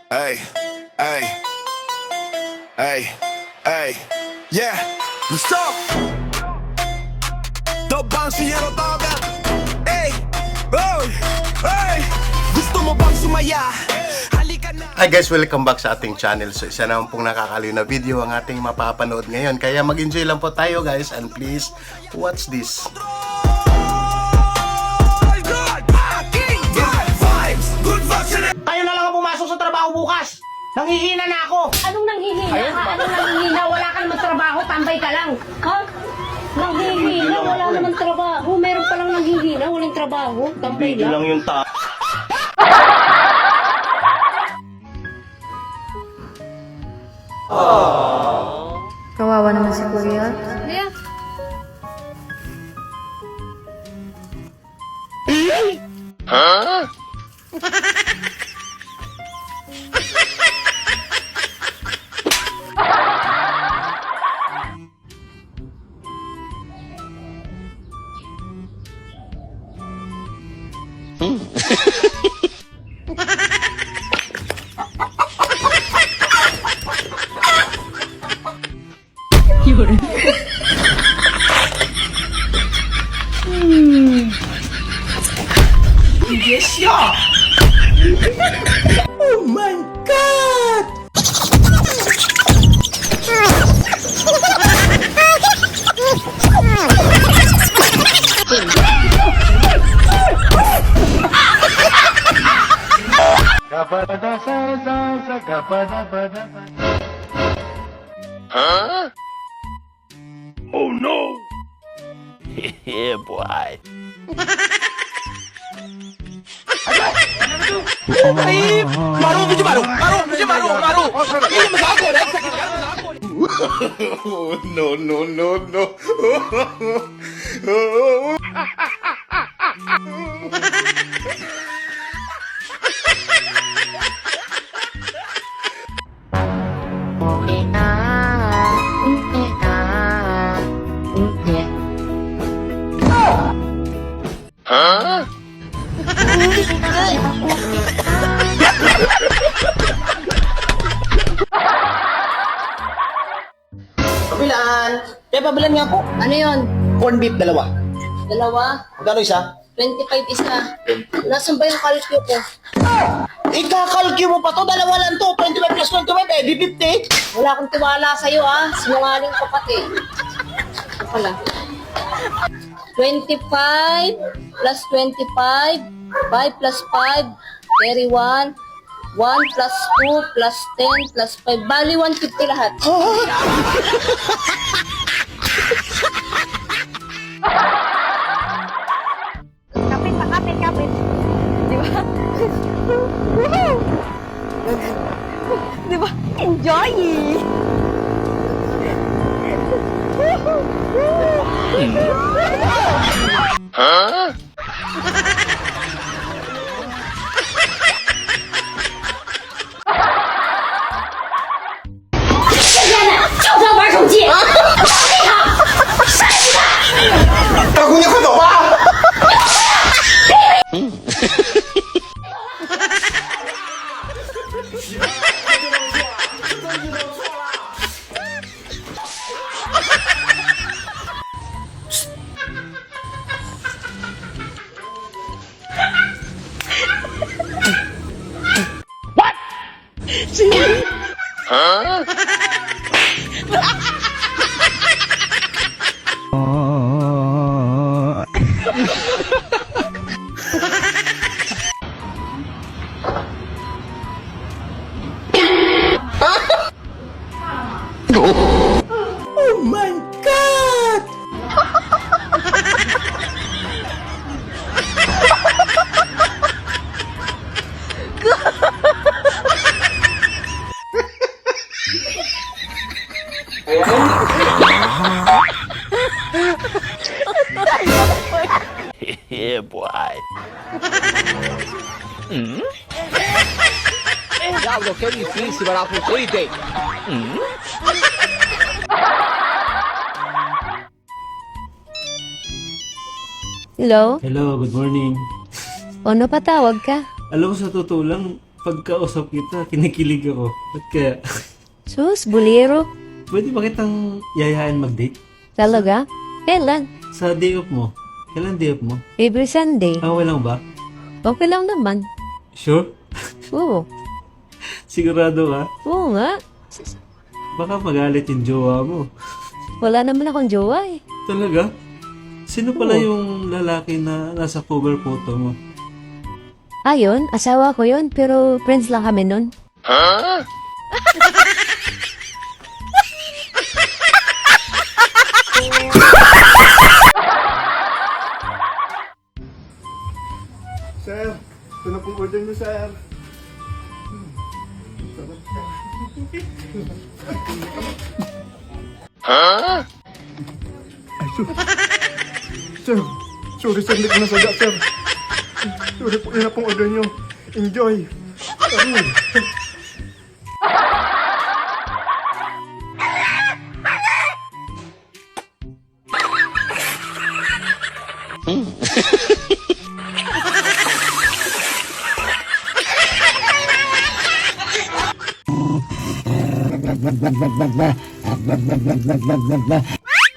Hey, hey, hey, hey, yeah, let's go. The bangsyero tawagan. Hey, oh, hey, gusto mo bang sumaya? Halika na. Hi guys, welcome back sa ating channel. So isa naman pong nakakaliw na video ang ating mapapanood ngayon. Kaya mag-enjoy lang po tayo guys, and please watch this. Kayo na lang ang pumasok sa trabaho bukas. Nanghihina na ako. Anong nanghihina ka? Anong nanghihina? Wala ka naman trabaho, tambay ka lang. Ha? Nanghihina, wala naman trabaho. Meron pa lang nanghihina, walang trabaho, tambay lang. lang yung Kawawa naman si Kuya. Yeah. Oh my God! Oh no. Yeah, boy. Ay, maru, medyo maru. Hindi mo sa ako, dahil sakit ka sa ako. No, no, no, no. Pabilaan. Kaya pabilan nga po. Ano yun? Corn beef, dalawa. Dalawa? Magkano isa? 25 isa. Nasaan ba yung calcio ko? Ikakalkyo mo pa to, dalawa lang to. 25 plus 25, eh, di 50. Wala akong tiwala sa'yo, ah. Sinungaling ka pati. Ito pala. 25 plus 25, 5 plus 5, carry 1, 1 plus 2 plus 10 plus 5, bali 150 lahat. Kapit pa, kapit. Di ba? Di ba? Enjoy! Tago niyo ko to, ba? Oh my God! Yeah, boy. Diavolo, che difícil, ma la futurite. Hello? Hello, good morning. O, napatawag ka? Alam mo, sa totoo lang, pagkausap kita, kinikilig ako. Ba't kaya? Sus, bolero. Pwede ba kitang yayain mag-date? Talaga? Kailan? Sa day off mo. Kailan day off mo? Every Sunday. Okay lang ba? Okay lang naman. Sure? Oo. Sigurado ka? Oo nga. Baka magalit yung jowa mo. Wala naman akong jowa eh. Talaga? Sino pala Oo. yung lalaki na nasa cover photo mo? Ayun, asawa ko yun, pero friends lang kami nun. Sir, ito na pong order niyo, sir. Sir, sorry sir, hindi ko nasadya, sir. Sorry po, yun na pong order niyo. Enjoy. Sorry.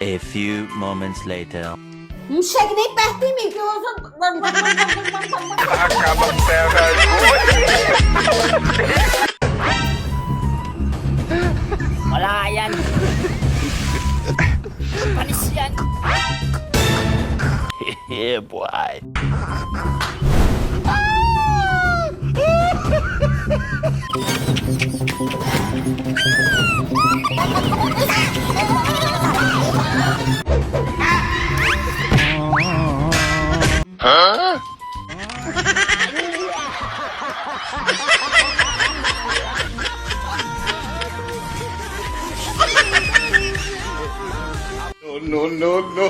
A few moments later. Wala yan. Panis yan. Yeah, boy. No, no, no.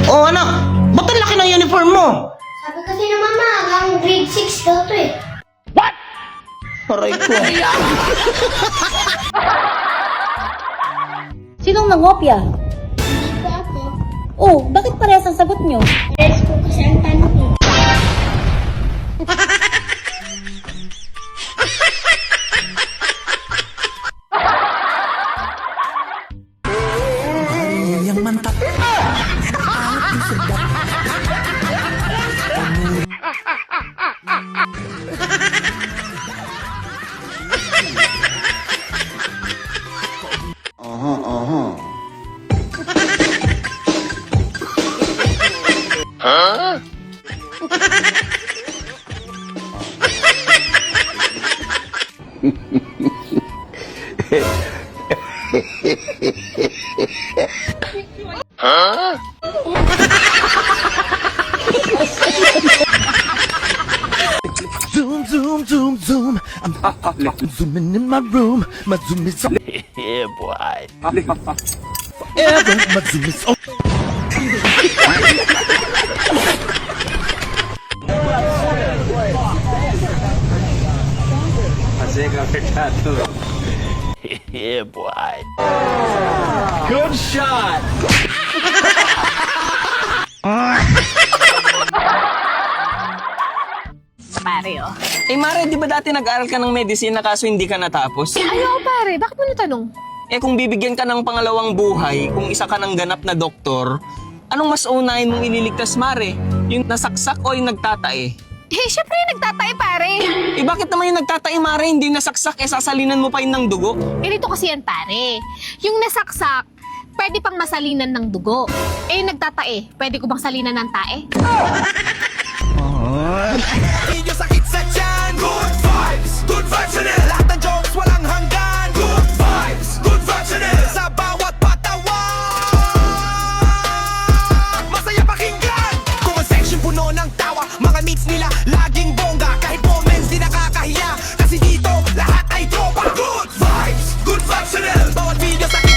Oh anak, ba't ang laki ng uniform mo? Sabi kasi na mama, hanggang grade 6 daw to eh. Aray ko. Sinong nangopya? Hindi ko ako. Oh, bakit parehas ang sagot nyo? Yes po kasi ang tanong eh. Zoom, zoom, zoom, zoom. I'm zooming in my room. My zoom is on Yeah, boy. ever. My zoom is on. Yeah, boy. Good shot. Pare, oh. Eh Mare, di ba dati nag-aral ka ng medisina kaso hindi ka natapos? Ayaw, pare. Bakit mo natanong? Eh kung bibigyan ka ng pangalawang buhay, kung isa ka ng ganap na doktor, anong mas unahin mong ililigtas, Mare? Yung nasaksak o yung nagtatae? Eh, syempre nagtatae, pare. Eh bakit naman yung nagtatae, Mare, hindi nasaksak, eh sasalinan mo pa yun ng dugo? Eh, dito kasi yan, pare. Yung nasaksak, pwede pang masalinan ng dugo. Eh, yung nagtatae, pwede ko bang salinan ng tae? Inyo sakit sa tiyan. Good vibes channel. Lahat ng jokes walang hanggan. Good vibes channel. Sa bawat patawa masaya pakinggan. Kung ang section puno ng tawa, mga meets nila laging bongga. Kahit comments di nakakahiya, kasi dito lahat ay tropa. Bawat video sa